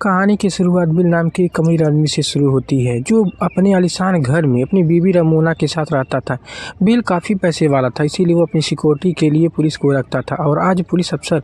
कहानी की शुरुआत बिल नाम के एक अमीर आदमी से शुरू होती है जो अपने आलीशान घर में अपनी बीवी रमोना के साथ रहता था। बिल काफ़ी पैसे वाला था, इसीलिए वो अपनी सिक्योरिटी के लिए पुलिस को रखता था। और आज पुलिस अफसर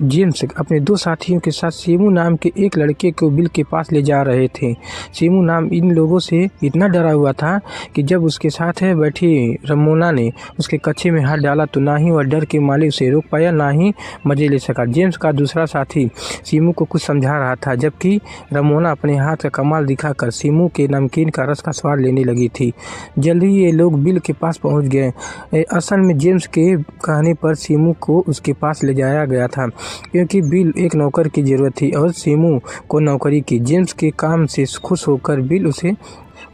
जेम्स अपने दो साथियों के साथ सीमू नाम के एक लड़के को बिल के पास ले जा रहे थे। सीमू नाम इन लोगों से इतना डरा हुआ था कि जब उसके साथ बैठी रमोना ने उसके कच्छे में हाथ डाला तो ना ही वह डर के मारे उसे रोक पाया, ना ही मज़े ले सका। जेम्स का दूसरा साथी सीमू को कुछ समझा रहा था, जबकि रमोना अपने हाथ का कमाल दिखाकर सीमू के नमकीन का रस का स्वाद लेने लगी थी। जल्दी ही ये लोग बिल के पास पहुंच गए। असल में जेम्स के कहने पर सीमू को उसके पास ले जाया गया था, क्योंकि बिल एक नौकर की ज़रूरत थी और सीमू को नौकरी की। जेम्स के काम से खुश होकर बिल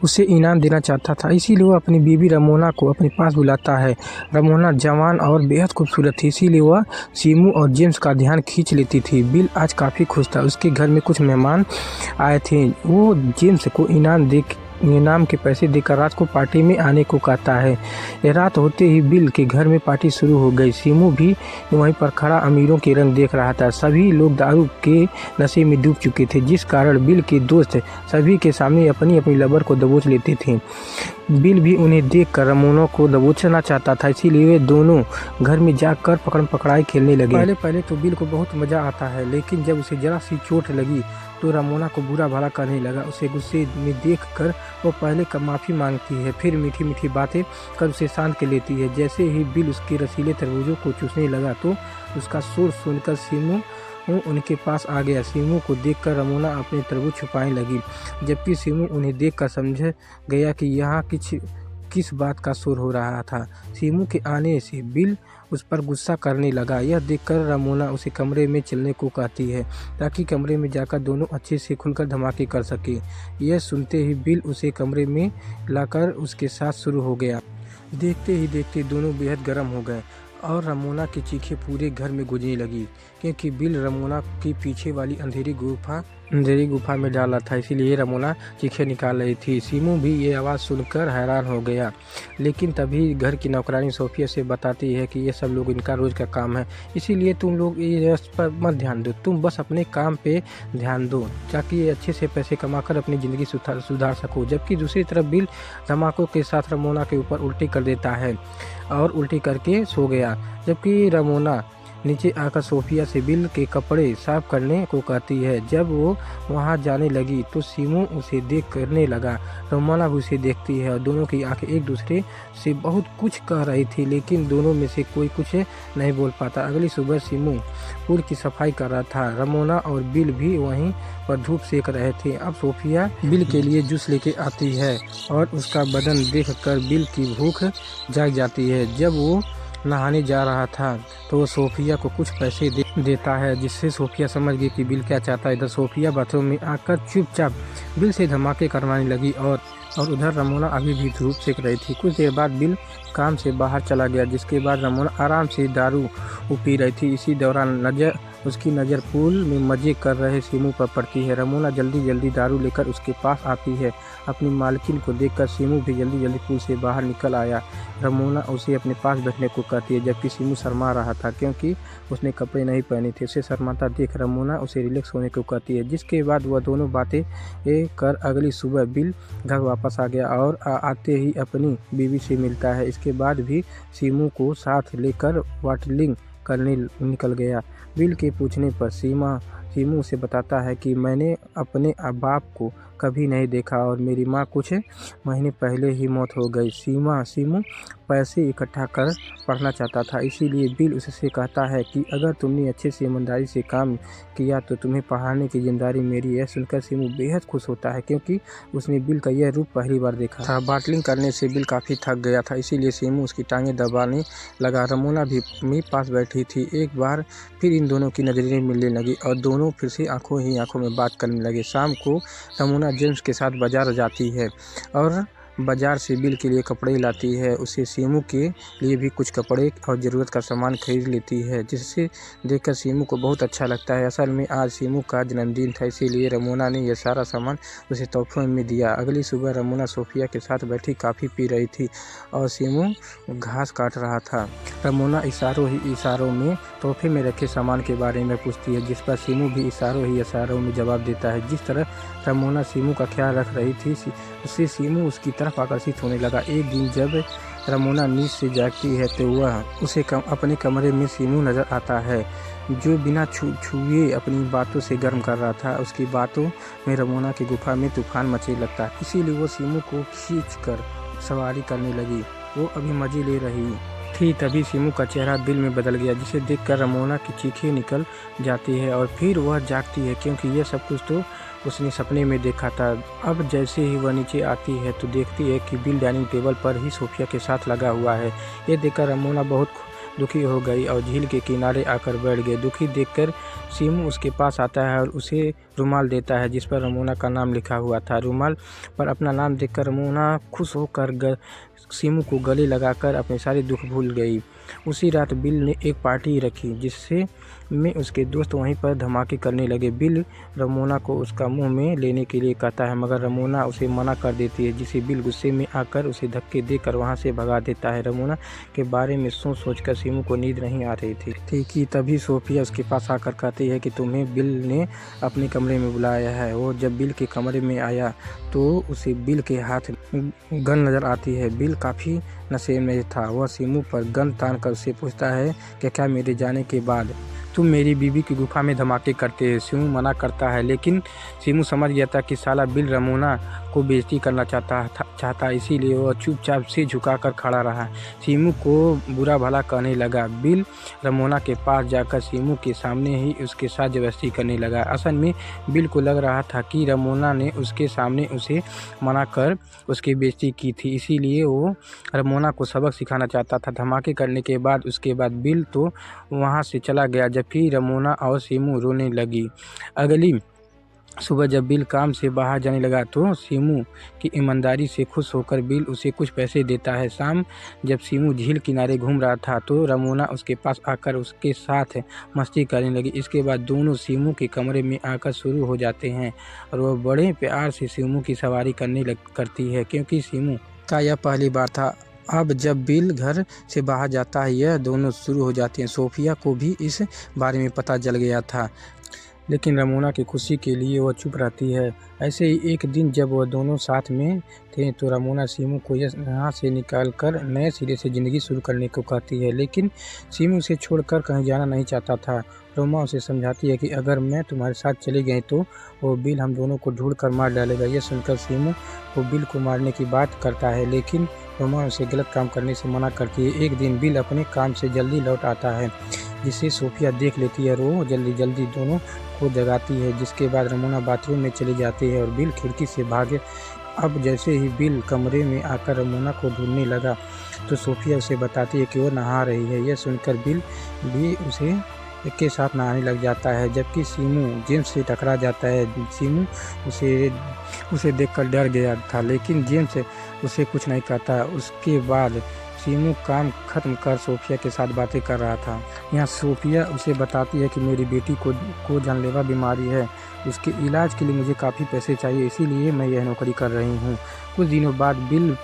उसे इनाम देना चाहता था, इसीलिए वह अपनी बीवी रमोना को अपने पास बुलाता है। रमोना जवान और बेहद खूबसूरत थी, इसीलिए वह सीमू और जेम्स का ध्यान खींच लेती थी। बिल आज काफ़ी खुश था, उसके घर में कुछ मेहमान आए थे। वो जेम्स को इनाम के पैसे देकर रात को पार्टी में आने को कहता है। रात होते ही बिल के घर में पार्टी शुरू हो गई। सीमू भी वहीं पर खड़ा अमीरों के रंग देख रहा था। सभी लोग दारू के नशे में डूब चुके थे, जिस कारण बिल के दोस्त सभी के सामने अपनी अपनी लबर को दबोच लेते थे। बिल भी उन्हें देखकर रमोना को दबोचना चाहता था, इसीलिए वे दोनों घर में जाकर पकड़म पकड़ाई खेलने लगे। पहले तो बिल को बहुत मज़ा आता है, लेकिन जब उसे जरा सी चोट लगी तो रमोना को बुरा भला करने लगा। उसे गुस्से में देखकर वो पहले का माफ़ी मांगती है, फिर मीठी मीठी बातें कर उसे शांत कर लेती है। जैसे ही बिल उसके रसीले तरबूजों को चूसने लगा तो उसका शोर सुनकर सीमू उनके पास आ गया। सीमू को देखकर रमोना अपने तरबूज छुपाने लगी, जबकि सीमू उन्हें देखकर समझ गया कि यहाँ किस बात का शोर हो रहा था। सीमू के आने से बिल उस पर गुस्सा करने लगा। यह देखकर रमोना उसे कमरे में चलने को कहती है, ताकि कमरे में जाकर दोनों अच्छे से खुलकर धमाके कर सके। यह सुनते ही बिल उसे कमरे में लाकर उसके साथ शुरू हो गया। देखते ही देखते दोनों बेहद गर्म हो गए और रमोना की चीखें पूरे घर में गूंजने लगी, क्योंकि बिल रमोना की पीछे वाली अंधेरी गुफा में डाला था, इसीलिए रमोना चीखें निकाल रही थी। सीमू भी ये आवाज़ सुनकर हैरान हो गया, लेकिन तभी घर की नौकरानी सोफिया से बताती है कि ये सब लोग इनका रोज़ का काम है, इसीलिए तुम लोग इस पर मत ध्यान दो, तुम बस अपने काम पे ध्यान दो, ताकि ये अच्छे से पैसे कमाकर अपनी ज़िंदगी सुधार सको। जबकि दूसरी तरफ बिल धमाकों के साथ रमोना के ऊपर उल्टी कर देता है और उल्टी करके सो गया। जबकि रमोना नीचे आकर सोफिया से बिल के कपड़े साफ करने को कहती है। जब वो वहां जाने लगी तो सीमू उसे देख करने लगा। रमोना भी उसे देखती है और दोनों की आंखें एक दूसरे से बहुत कुछ कह रही थी, लेकिन दोनों में से कोई कुछ नहीं बोल पाता। अगली सुबह सीमू पूल की सफाई कर रहा था। रमोना और बिल भी वहीं पर धूप सेक रहे थे। अब सोफिया बिल के लिए जूस लेके आती है और उसका बदन देखकर बिल की भूख जाग जाती है। जब वो नहाने जा रहा था तो वो सोफिया को कुछ पैसे देता है, जिससे सोफिया समझ गई कि बिल क्या चाहता है। इधर सोफिया बाथरूम में आकर चुपचाप बिल से धमाके करवाने लगी और उधर रमोना अभी भी धूप सेक रही थी। कुछ देर बाद बिल काम से बाहर चला गया, जिसके बाद रमोना आराम से दारू पी रही थी। इसी दौरान उसकी नज़र पूल में मज़े कर रहे सीमू पर पड़ती है। रमोना जल्दी दारू लेकर उसके पास आती है। अपनी मालकिन को देखकर सीमू भी जल्दी पूल से बाहर निकल आया। रमोना उसे अपने पास बैठने को कहती है, जबकि सीमू शर्मा रहा था, क्योंकि उसने कपड़े नहीं पहने थे। उसे शर्माता देख रमोना उसे रिलैक्स होने को कहती है, जिसके बाद वह दोनों बातें कर अगली सुबह बिल घर वापस आ गया और आते ही अपनी बीवी से मिलता है। इसके बाद भी सीमू को साथ लेकर वाटलिंग करने निकल गया। बिल के पूछने पर सीमू उसे बताता है कि मैंने अपने बाप को कभी नहीं देखा और मेरी माँ कुछ महीने पहले ही मौत हो गई। सीमू पैसे इकट्ठा कर पढ़ना चाहता था, इसीलिए बिल उससे कहता है कि अगर तुमने अच्छे से ईमानदारी से काम किया तो तुम्हें पढ़ाने की जिम्मेदारी मेरी है। यह सुनकर सीमू बेहद खुश होता है, क्योंकि उसने बिल का यह रूप पहली बार देखा था। बाटलिंग करने से बिल काफ़ी थक गया था, इसीलिए सीमू उसकी टांगें दबाने लगा। रमोना भी मेरे पास बैठी थी। एक बार फिर इन दोनों की नज़रें मिलने लगी और दोनों फिर से आंखों ही आंखों में बात करने लगे। शाम को रमोना जेम्स के साथ बाजार जाती है और बाज़ार से बिल के लिए कपड़े लाती है। उसे सीमू के लिए भी कुछ कपड़े और ज़रूरत का सामान खरीद लेती है, जिससे देखकर सीमू को बहुत अच्छा लगता है। असल में आज सीमू का जन्मदिन था, इसीलिए रमोना ने यह सारा सामान उसे तोहफे में दिया। अगली सुबह रमोना सोफिया के साथ बैठी कॉफ़ी पी रही थी और सीमू घास काट रहा था। रमोना इशारों ही इशारों में तोहफे में रखे सामान के बारे में पूछती है, जिस पर सीमू भी इशारों ही इशारों में जवाब देता है। जिस तरह रमोना सीमू का ख्याल रख रही थी, उससे सीमू उसकी तरफ आकर्षित होने लगा। एक दिन जब रमोना नींद से जागती है तो वह उसे अपने कमरे में सीमू नज़र आता है, जो बिना छुए अपनी बातों से गर्म कर रहा था। उसकी बातों में रमोना की गुफा में तूफान मचे लगता है, इसीलिए वो सीमू को खींचकर सवारी करने लगी। वो अभी मज़े ले रही थी, तभी सीमू का चेहरा बिल में बदल गया, जिसे देखकर रमोना की चीखें निकल जाती है और फिर वह जागती है, क्योंकि यह सब कुछ तो उसने सपने में देखा था। अब जैसे ही वह नीचे आती है तो देखती है कि बिल डाइनिंग टेबल पर ही सोफिया के साथ लगा हुआ है। ये देखकर रमोना बहुत दुखी हो गई और झील के किनारे आकर बैठ गई। दुखी देखकर सीमू उसके पास आता है और उसे रुमाल देता है, जिस पर रमोना का नाम लिखा हुआ था। रुमाल पर अपना नाम देखकर रमोना खुश होकर सीमू को गले लगाकर अपने सारे दुख भूल गई। उसी रात बिल ने एक पार्टी रखी, जिससे में उसके दोस्त वहीं पर धमाके करने लगे। बिल रमोना को उसका मुंह में लेने के लिए कहता है, मगर रमोना उसे मना कर देती है, जिसे बिल गुस्से में आकर उसे धक्के देकर वहां से भगा देता है। रमोना के बारे में सोचकर सीमू को नींद नहीं आ रही थी कि तभी सोफिया उसके पास आकर कहती है कि तुम्हें बिल ने अपने कमरे में बुलाया है। वो जब बिल के कमरे में आया तो उसे बिल के हाथ गन नज़र आती है। बिल काफ़ी नशे में था। वह सीमू पर गन तान कर उससे पूछता है कि क्या मेरे जाने के बाद तुम मेरी बीवी की गुफा में धमाके करते हो। सीमू मना करता है, लेकिन सीमू समझ गया था कि साला बिल रमोना को बेइज्जती करना चाहता, इसीलिए वह चुपचाप से झुकाकर खड़ा रहा। सीमू को बुरा भला कहने लगा। बिल रमोना के पास जाकर सीमू के सामने ही उसके साथ जबरदस्ती करने लगा। असल में बिल को लग रहा था कि रमोना ने उसके सामने उसे मना कर उसकी बेइज्जती की थी, इसीलिए वो रमोना को सबक सिखाना चाहता था। धमाके करने के बाद उसके बाद बिल तो वहाँ से चला गया, जबकि रमोना और सीमू रोने लगी। अगली सुबह जब बिल काम से बाहर जाने लगा तो सीमू की ईमानदारी से खुश होकर बिल उसे कुछ पैसे देता है। शाम जब सीमू झील किनारे घूम रहा था तो रमोना उसके पास आकर उसके साथ मस्ती करने लगी। इसके बाद दोनों सीमू के कमरे में आकर शुरू हो जाते हैं और वह बड़े प्यार से सीमू की सवारी करती है, क्योंकि सीमू का यह पहली बार था। अब जब बिल घर से बाहर जाता है यह दोनों शुरू हो जाते हैं। सोफिया को भी इस बारे में पता चल गया था, लेकिन रमोना की खुशी के लिए वह चुप रहती है। ऐसे ही एक दिन जब वह दोनों साथ में थे तो रमोना सीमू को यहाँ से निकालकर नए सिरे से ज़िंदगी शुरू करने को कहती है, लेकिन सीमू उसे छोड़कर कहीं जाना नहीं चाहता था। रोमा उसे समझाती है कि अगर मैं तुम्हारे साथ चली गई तो वो बिल हम दोनों को ढूंढ कर मार डालेगा। यह सुनकर सीमू वो बिल को मारने की बात करता है, लेकिन रोमा उसे गलत काम करने से मना करती है। एक दिन बिल अपने काम से जल्दी लौट आता है, जिसे सोफिया देख लेती है और वो जल्दी दोनों को जगाती है। जिसके बाद रमोना बाथरूम में चली जाती है और बिल खिड़की से भागे। अब जैसे ही बिल कमरे में आकर रमोना को ढूंढने लगा तो सोफिया उसे बताती है कि वो नहा रही है। यह सुनकर बिल भी उसे के साथ नहाने लग जाता है, जबकि सीमू जेम्स से टकरा जाता है। सीमू उसे देखकर डर गया था, लेकिन जेम्स उसे कुछ नहीं कहता। उसके बाद सीमू काम खत्म कर सोफिया के साथ बातें कर रहा था। यहाँ सोफिया उसे बताती है कि मेरी बेटी को जानलेवा बीमारी है, उसके इलाज के लिए मुझे काफ़ी पैसे चाहिए, इसीलिए मैं यह नौकरी कर रही हूँ। कुछ दिनों बाद बिल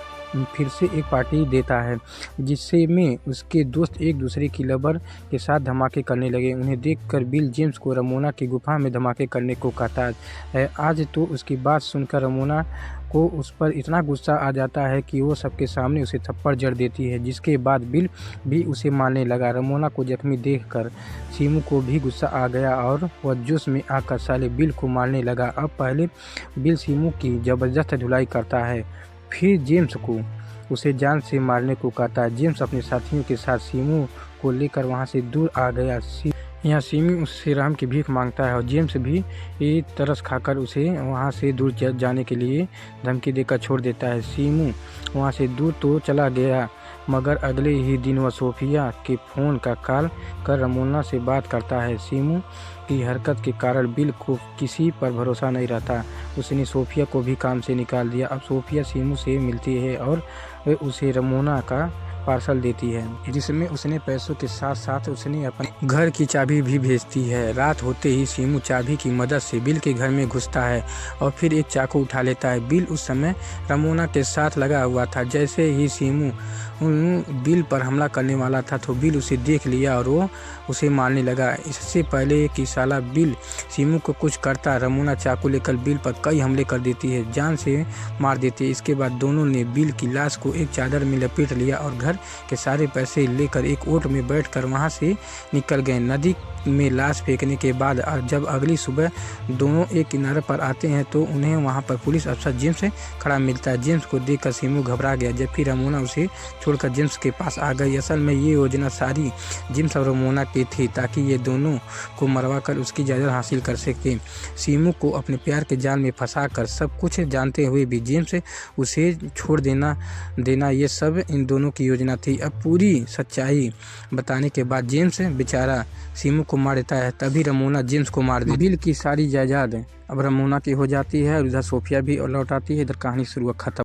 फिर से एक पार्टी देता है, जिससे में उसके दोस्त एक दूसरे की लवर के साथ धमाके करने लगे। उन्हें देखकर बिल जेम्स को रमोना की गुफा में धमाके करने को कहता है। आज तो उसकी बात सुनकर रमोना को उस पर इतना गुस्सा आ जाता है कि वो सबके सामने उसे थप्पड़ जड़ देती है, जिसके बाद बिल भी उसे मारने लगा। रमोना को जख्मी देखकर सीमू को भी गुस्सा आ गया और वह जोश में आकर साले बिल को मारने लगा। अब पहले बिल सीमू की ज़बरदस्त धुलाई करता है, फिर जेम्स को उसे जान से मारने को कहता है। जेम्स अपने साथियों के साथ सीमू को लेकर वहां से दूर आ गया। यहाँ सीमू उससे राम की भीख मांगता है और जेम्स भी तरस खाकर उसे वहां से दूर जाने के लिए धमकी देकर छोड़ देता है। सीमू वहां से दूर तो चला गया, मगर अगले ही दिन वह सोफिया के फ़ोन का कॉल कर रमोना से बात करता है। सीमू की हरकत के कारण बिल को किसी पर भरोसा नहीं रहता। उसने सोफिया को भी काम से निकाल दिया। अब सोफिया सीमू से मिलती है और उसे रमोना का पार्सल देती है, जिसमें उसने पैसों के साथ साथ उसने अपने घर की चाबी भी भेजती है। रात होते ही सीमू चाबी की मदद से बिल के घर में घुसता है और फिर एक चाकू उठा लेता है। बिल उस समय रमोना के साथ लगा हुआ था। जैसे ही सीमू बिल पर हमला करने वाला था तो बिल उसे देख लिया और वो उसे मारने लगा। इससे पहले कि साला बिल सीमू को कुछ करता, रमोना चाकू लेकर बिल पर कई हमले कर देती है, जान से मार देती है। इसके बाद दोनों ने बिल की लाश को एक चादर में लपेट लिया और घर के सारे पैसे लेकर एक ओट में बैठकर वहां से निकल गए। नदी में लाश फेंकने के बाद जब अगली सुबह दोनों एक किनारे पर आते हैं तो उन्हें वहां पर पुलिस अफसर जेम्स खड़ा मिलता है। जेम्स को देखकर सीमू घबरा गया, जबकि रमोना उसे छोड़कर जेम्स के पास आ गई। असल में ये योजना सारी जेम्स और रमोना की थी ताकि ये दोनों को मरवा कर उसकी जायदाद हासिल कर सके। सीमू को अपने प्यार के जाल में फंसाकर सब कुछ जानते हुए भी जेम्स उसे छोड़ देना ये सब इन दोनों की योजना थी। अब पूरी सच्चाई बताने के बाद जेम्स बेचारा सीमू को मार देता है। तभी रमोना जेम्स को मार देती है। बिल की सारी जायदाद अब रमोना की हो जाती है और इधर सोफिया भी लौट आती है। इधर कहानी शुरू खत्म।